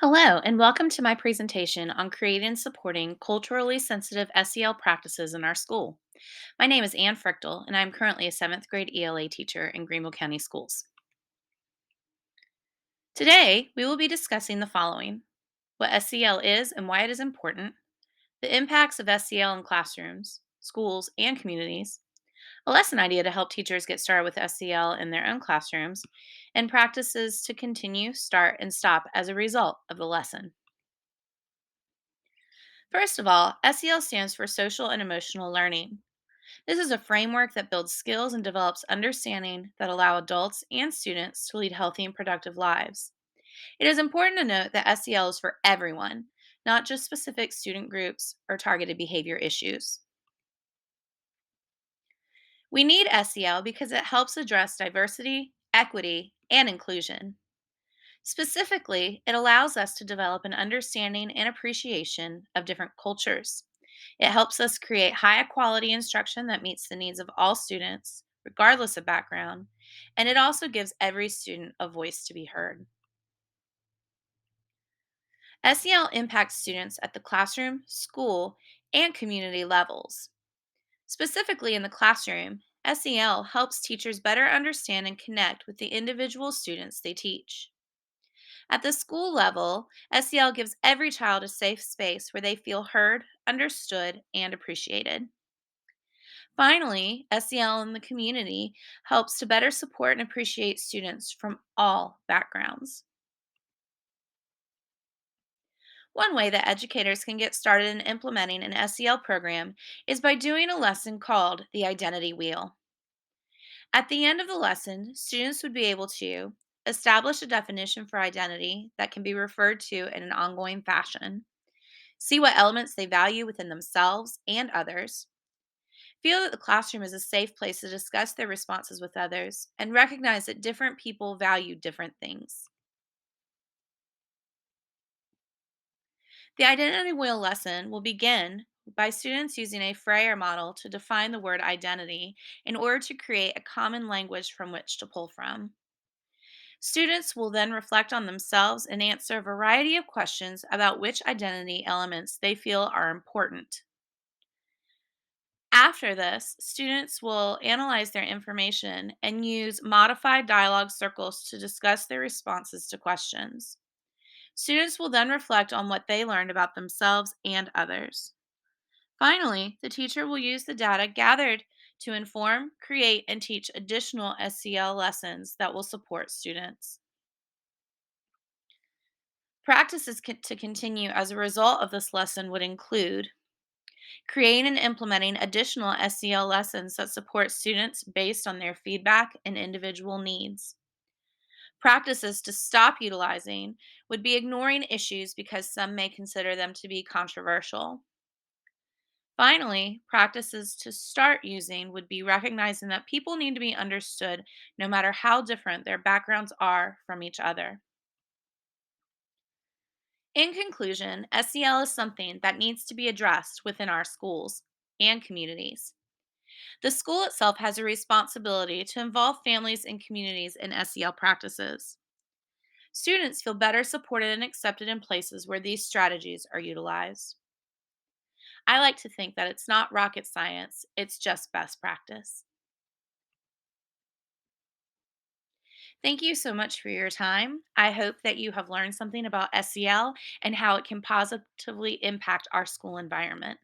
Hello, and welcome to my presentation on creating and supporting culturally sensitive SEL practices in our school. My name is Ann Frichtl, and I'm currently a 7th grade ELA teacher in Greenville County Schools. Today, we will be discussing the following: what SEL is and why it is important, the impacts of SEL in classrooms, schools, and communities, a lesson idea to help teachers get started with SEL in their own classrooms, and practices to continue, start, and stop as a result of the lesson. First of all, SEL stands for social and emotional learning. This is a framework that builds skills and develops understanding that allow adults and students to lead healthy and productive lives. It is important to note that SEL is for everyone, not just specific student groups or targeted behavior issues. We need SEL because it helps address diversity, equity, and inclusion. Specifically, it allows us to develop an understanding and appreciation of different cultures. It helps us create high quality instruction that meets the needs of all students, regardless of background, and it also gives every student a voice to be heard. SEL impacts students at the classroom, school, and community levels. Specifically in the classroom, SEL helps teachers better understand and connect with the individual students they teach. At the school level, SEL gives every child a safe space where they feel heard, understood, and appreciated. Finally, SEL in the community helps to better support and appreciate students from all backgrounds. One way that educators can get started in implementing an SEL program is by doing a lesson called the Identity Wheel. At the end of the lesson, students would be able to establish a definition for identity that can be referred to in an ongoing fashion, see what elements they value within themselves and others, feel that the classroom is a safe place to discuss their responses with others, and recognize that different people value different things. The identity wheel lesson will begin by students using a Freyer model to define the word identity in order to create a common language from which to pull from. Students will then reflect on themselves and answer a variety of questions about which identity elements they feel are important. After this, students will analyze their information and use modified dialogue circles to discuss their responses to questions. Students will then reflect on what they learned about themselves and others. Finally, the teacher will use the data gathered to inform, create, and teach additional SEL lessons that will support students. Practices to continue as a result of this lesson would include creating and implementing additional SEL lessons that support students based on their feedback and individual needs. Practices to stop utilizing would be ignoring issues because some may consider them to be controversial. Finally, practices to start using would be recognizing that people need to be understood no matter how different their backgrounds are from each other. In conclusion, SEL is something that needs to be addressed within our schools and communities. The school itself has a responsibility to involve families and communities in SEL practices. Students feel better supported and accepted in places where these strategies are utilized. I like to think that it's not rocket science, it's just best practice. Thank you so much for your time. I hope that you have learned something about SEL and how it can positively impact our school environment.